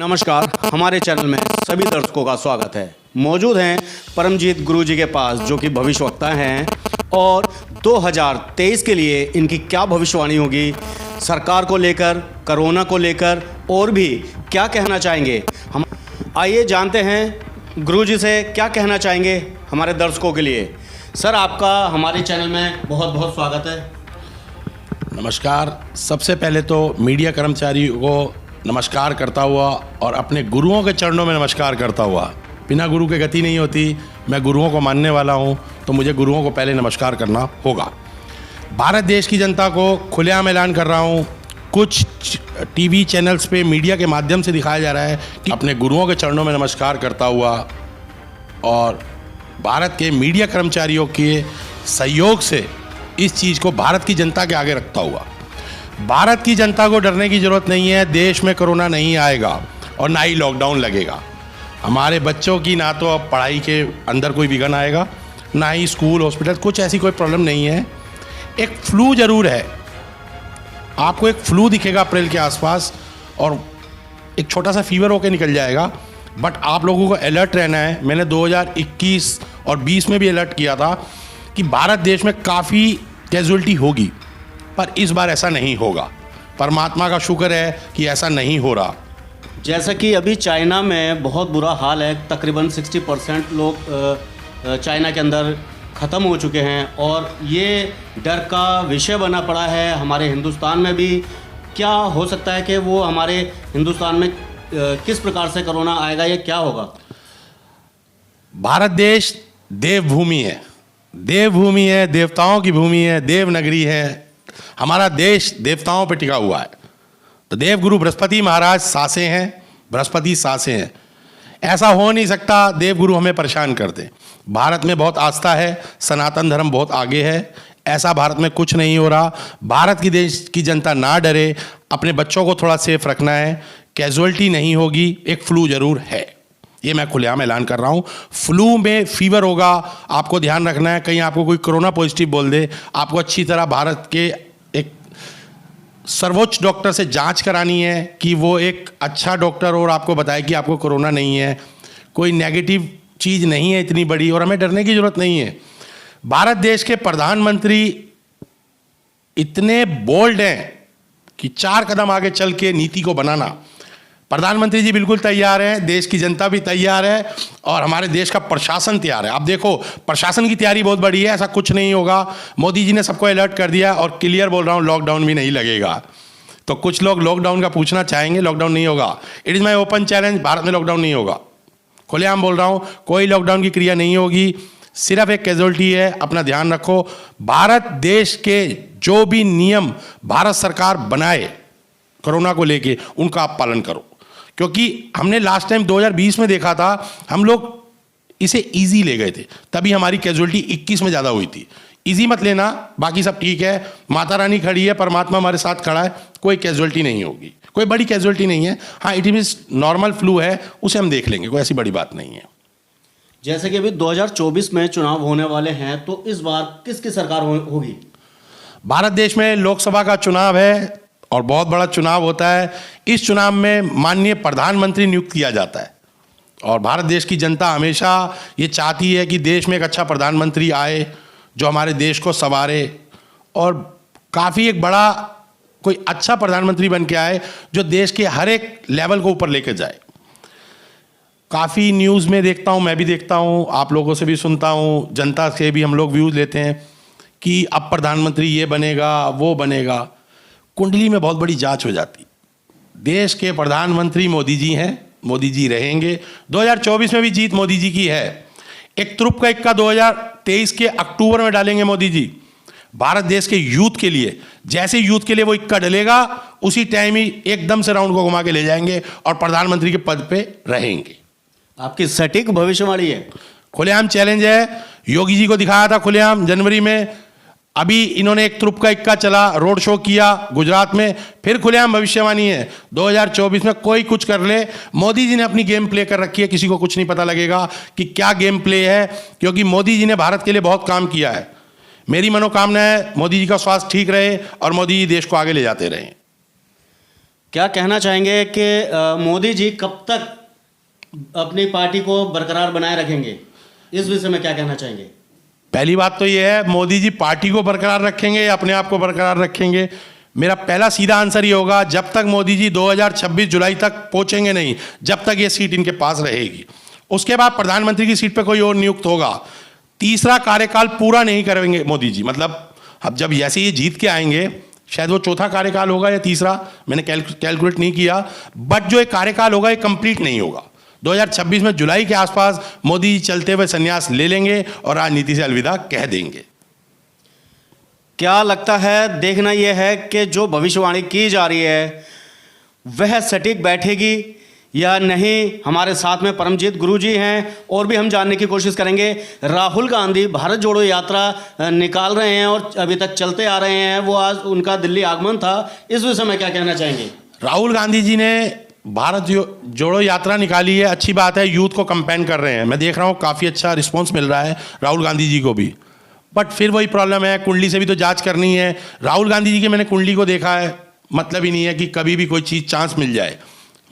नमस्कार, हमारे चैनल में सभी दर्शकों का स्वागत है। मौजूद हैं परमजीत गुरु जी के पास, जो कि भविष्यवक्ता हैं, और 2023 के लिए इनकी क्या भविष्यवाणी होगी, सरकार को लेकर, कोरोना को लेकर, और भी क्या कहना चाहेंगे। हम आइए जानते हैं गुरु जी से क्या कहना चाहेंगे हमारे दर्शकों के लिए। सर, आपका हमारे चैनल में बहुत बहुत स्वागत है। नमस्कार। सबसे पहले तो मीडिया कर्मचारियों को नमस्कार करता हुआ और अपने गुरुओं के चरणों में नमस्कार करता हुआ, बिना गुरु के गति नहीं होती। मैं गुरुओं को मानने वाला हूं, तो मुझे गुरुओं को पहले नमस्कार करना होगा। भारत देश की जनता को खुलेआम ऐलान कर रहा हूं, कुछ टीवी चैनल्स पे मीडिया के माध्यम से दिखाया जा रहा है कि अपने गुरुओं के चरणों में नमस्कार करता हुआ और भारत के मीडिया कर्मचारियों के सहयोग से इस चीज़ को भारत की जनता के आगे रखता हुआ, भारत की जनता को डरने की ज़रूरत नहीं है। देश में कोरोना नहीं आएगा और ना ही लॉकडाउन लगेगा। हमारे बच्चों की ना तो अब पढ़ाई के अंदर कोई विघन आएगा, ना ही स्कूल हॉस्पिटल, कुछ ऐसी कोई प्रॉब्लम नहीं है। एक फ्लू ज़रूर है, आपको एक फ्लू दिखेगा अप्रैल के आसपास और एक छोटा सा फीवर होकर निकल जाएगा, बट आप लोगों को अलर्ट रहना है। मैंने 2021 और 20 में भी अलर्ट किया था कि भारत देश में काफ़ी कैजुअलिटी होगी, पर इस बार ऐसा नहीं होगा। परमात्मा का शुक्र है कि ऐसा नहीं हो रहा। जैसा कि अभी चाइना में बहुत बुरा हाल है, तकरीबन 60% लोग चाइना के अंदर ख़त्म हो चुके हैं, और ये डर का विषय बना पड़ा है हमारे हिंदुस्तान में भी। क्या हो सकता है कि वो हमारे हिंदुस्तान में किस प्रकार से कोरोना आएगा, या क्या होगा? भारत देश देवभूमि है, देवभूमि है, देवताओं की भूमि है, देवनगरी है। हमारा देश देवताओं पर टिका हुआ है। तो देवगुरु बृहस्पति महाराज सासे हैं, बृहस्पति सासे हैं। ऐसा हो नहीं सकता देवगुरु हमें परेशान कर दें। भारत में बहुत आस्था है, सनातन धर्म बहुत आगे है। ऐसा भारत में कुछ नहीं हो रहा। भारत की देश की जनता ना डरे, अपने बच्चों को थोड़ा सेफ रखना है। कैजुअलिटी नहीं होगी, एक फ्लू जरूर है, ये मैं खुलेआम ऐलान कर रहा हूँ। फ्लू में फीवर होगा, आपको ध्यान रखना है, कहीं आपको कोई कोरोना पॉजिटिव बोल दे। आपको अच्छी तरह भारत के एक सर्वोच्च डॉक्टर से जांच करानी है कि वो एक अच्छा डॉक्टर और आपको बताए कि आपको कोरोना नहीं है। कोई नेगेटिव चीज़ नहीं है इतनी बड़ी, और हमें डरने की ज़रूरत नहीं है। भारत देश के प्रधानमंत्री इतने बोल्ड हैं कि 4 कदम आगे चल के नीति को बनाना। प्रधानमंत्री जी बिल्कुल तैयार हैं, देश की जनता भी तैयार है, और हमारे देश का प्रशासन तैयार है। आप देखो, प्रशासन की तैयारी बहुत बड़ी है, ऐसा कुछ नहीं होगा। मोदी जी ने सबको अलर्ट कर दिया, और क्लियर बोल रहा हूँ, लॉकडाउन भी नहीं लगेगा। तो कुछ लोग लॉकडाउन का पूछना चाहेंगे, लॉकडाउन नहीं होगा। It is my open challenge, Bharat में लॉकडाउन नहीं होगा। खुलेआम बोल रहा हूँ, कोई लॉकडाउन की क्रिया नहीं होगी। सिर्फ एक कैजुअलिटी है, अपना ध्यान रखो। भारत देश के जो भी नियम भारत सरकार बनाए कोरोना को लेके, उनका आप पालन करो। क्योंकि हमने लास्ट टाइम 2020 में देखा था, हम लोग इसे इजी ले गए थे, तभी हमारी कैजुअलिटी 21 में ज़्यादा हुई थी। इजी मत लेना, बाकी सब ठीक है, माता रानी खड़ी है, परमात्मा हमारे साथ खड़ा है, कोई कैजुअलिटी नहीं होगी, कोई बड़ी कैजुअलिटी नहीं है। हाँ, इट इज नॉर्मल फ्लू है, उसे हम देख लेंगे, कोई ऐसी बड़ी बात नहीं है। जैसे कि अभी 2024 में चुनाव होने वाले हैं, तो इस बार किसकी सरकार होगी? भारत देश में लोकसभा का चुनाव है और बहुत बड़ा चुनाव होता है। इस चुनाव में माननीय प्रधानमंत्री नियुक्त किया जाता है, और भारत देश की जनता हमेशा ये चाहती है कि देश में एक अच्छा प्रधानमंत्री आए जो हमारे देश को संवारे, और काफ़ी एक बड़ा कोई अच्छा प्रधानमंत्री बन के आए जो देश के हर एक लेवल को ऊपर लेके जाए। काफ़ी न्यूज़ में देखता हूँ, मैं भी देखता हूँ, आप लोगों से भी सुनता हूँ, जनता से भी हम लोग व्यूज़ लेते हैं कि अब प्रधानमंत्री ये बनेगा, वो बनेगा। कुंडली में बहुत बड़ी जांच हो जाती। देश के प्रधानमंत्री मोदी जी हैं, मोदी जी रहेंगे। 2024 में भी जीत मोदी जी की है। एक तुरुप का इक्का 2023 के अक्टूबर में डालेंगे मोदी जी, भारत देश के यूथ के लिए। जैसे यूथ के लिए वो इक्का डलेगा, उसी टाइम ही एकदम से राउंड को घुमा के ले जाएंगे और प्रधानमंत्री के पद पे रहेंगे। आपकी सटीक भविष्यवाणी है। खुलेआम चैलेंज है, योगी जी को दिखाया था खुलेआम जनवरी में, अभी इन्होंने एक तुरुप का इक्का चला, रोड शो किया गुजरात में, फिर खुलेआम भविष्यवाणी है 2024 में कोई कुछ कर ले। मोदी जी ने अपनी गेम प्ले कर रखी है, किसी को कुछ नहीं पता लगेगा कि क्या गेम प्ले है, क्योंकि मोदी जी ने भारत के लिए बहुत काम किया है। मेरी मनोकामना है मोदी जी का स्वास्थ्य ठीक रहे और मोदी जी देश को आगे ले जाते रहें। क्या कहना चाहेंगे कि मोदी जी कब तक अपनी पार्टी को बरकरार बनाए रखेंगे? इस विषय में क्या कहना चाहेंगे? पहली बात तो ये है, मोदी जी पार्टी को बरकरार रखेंगे या अपने आप को बरकरार रखेंगे? मेरा पहला सीधा आंसर ये होगा, जब तक मोदी जी 2026 जुलाई तक पहुंचेंगे नहीं, जब तक ये सीट इनके पास रहेगी। उसके बाद प्रधानमंत्री की सीट पे कोई और नियुक्त होगा। तीसरा कार्यकाल पूरा नहीं करेंगे मोदी जी, मतलब अब जब जैसे ये जीत के आएंगे, शायद वो चौथा कार्यकाल होगा या तीसरा, मैंने कैलकुलेट नहीं किया, बट जो एक कार्यकाल होगा ये कंप्लीट नहीं होगा। 2026 में जुलाई के आसपास मोदी जी चलते हुए संन्यास ले लेंगे और राजनीति से अलविदा कह देंगे। क्या लगता है, देखना यह है कि जो भविष्यवाणी की जा रही है वह सटीक बैठेगी या नहीं? हमारे साथ में परमजीत गुरु जी हैं और भी हम जानने की कोशिश करेंगे। राहुल गांधी भारत जोड़ो यात्रा निकाल रहे हैं और अभी तक चलते आ रहे हैं, वो आज उनका दिल्ली आगमन था, इस विषय में क्या कहना चाहेंगे? राहुल गांधी जी ने भारत जोड़ो यात्रा निकाली है, अच्छी बात है, यूथ को कंपेन कर रहे हैं, मैं देख रहा हूँ काफ़ी अच्छा रिस्पॉन्स मिल रहा है राहुल गांधी जी को भी। बट फिर वही प्रॉब्लम है, कुंडली से भी तो जांच करनी है। राहुल गांधी जी की मैंने कुंडली को देखा है, मतलब ही नहीं है कि कभी भी कोई चीज़ चांस मिल जाए।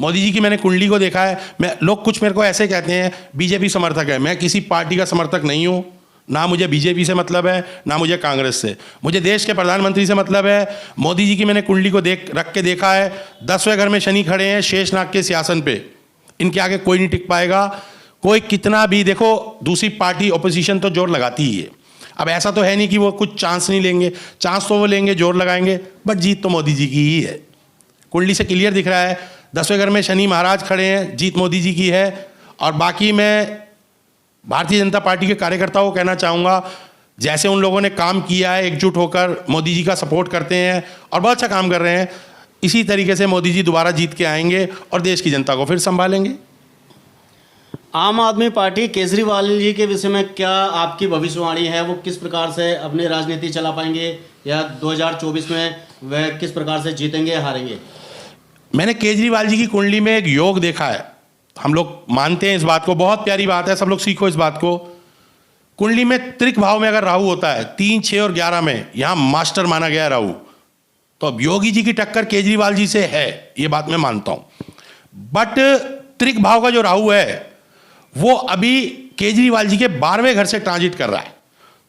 मोदी जी की मैंने कुंडली को देखा है। लोग कुछ मेरे को ऐसे कहते हैं बीजेपी समर्थक है, मैं किसी पार्टी का समर्थक नहीं हूँ, ना मुझे बीजेपी से मतलब है ना मुझे कांग्रेस से, मुझे देश के प्रधानमंत्री से मतलब है। मोदी जी की मैंने कुंडली को रख के देखा है, 10वें घर में शनि खड़े हैं शेषनाग के सिंहासन पे, इनके आगे कोई नहीं टिक पाएगा। कोई कितना भी देखो, दूसरी पार्टी ऑपोजिशन तो जोर लगाती ही है। अब ऐसा तो है नहीं कि वो कुछ चांस नहीं लेंगे, चांस तो वो लेंगे, जोर लगाएंगे, बट जीत तो मोदी जी की ही है। कुंडली से क्लियर दिख रहा है, 10वें घर में शनि महाराज खड़े हैं, जीत मोदी जी की है। और बाकी मैं भारतीय जनता पार्टी के कार्यकर्ताओं को कहना चाहूँगा, जैसे उन लोगों ने काम किया है एकजुट होकर, मोदी जी का सपोर्ट करते हैं और बहुत अच्छा काम कर रहे हैं, इसी तरीके से मोदी जी दोबारा जीत के आएंगे और देश की जनता को फिर संभालेंगे। आम आदमी पार्टी केजरीवाल जी के विषय में क्या आपकी भविष्यवाणी है? वो किस प्रकार से अपनी राजनीति चला पाएंगे या 2024 में वह किस प्रकार से जीतेंगे हारेंगे? मैंने केजरीवाल जी की कुंडली में एक योग देखा है, हम लोग मानते हैं इस बात को, बहुत प्यारी बात है, सब लोग सीखो इस बात को। कुंडली में त्रिक भाव में अगर राहु होता है, 3, 6 और 11 में, यहां मास्टर माना गया है राहु, तो अब योगी जी की टक्कर केजरीवाल जी से है, ये बात मैं मानता हूं। बट त्रिक भाव का जो राहु है वो अभी केजरीवाल जी के 12वें घर से ट्रांजिट कर रहा है,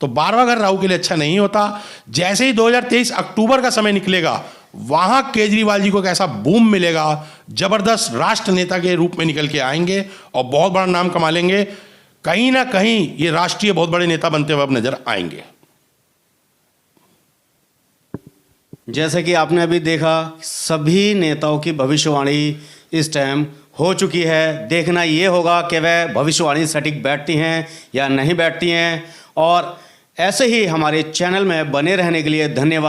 तो 12वां घर राहु के लिए अच्छा नहीं होता। जैसे ही 2023 अक्टूबर का समय निकलेगा, वहां केजरीवाल जी को एक ऐसा बूम मिलेगा, जबरदस्त राष्ट्र नेता के रूप में निकल के आएंगे और बहुत बड़ा नाम कमा लेंगे। कहीं ना कहीं ये राष्ट्रीय बहुत बड़े नेता बनते हुए अब नजर आएंगे। जैसे कि आपने अभी देखा, सभी नेताओं की भविष्यवाणी इस टाइम हो चुकी है। देखना ये होगा कि वह भविष्यवाणी सटीक बैठती हैं या नहीं बैठती हैं। और ऐसे ही हमारे चैनल में बने रहने के लिए धन्यवाद।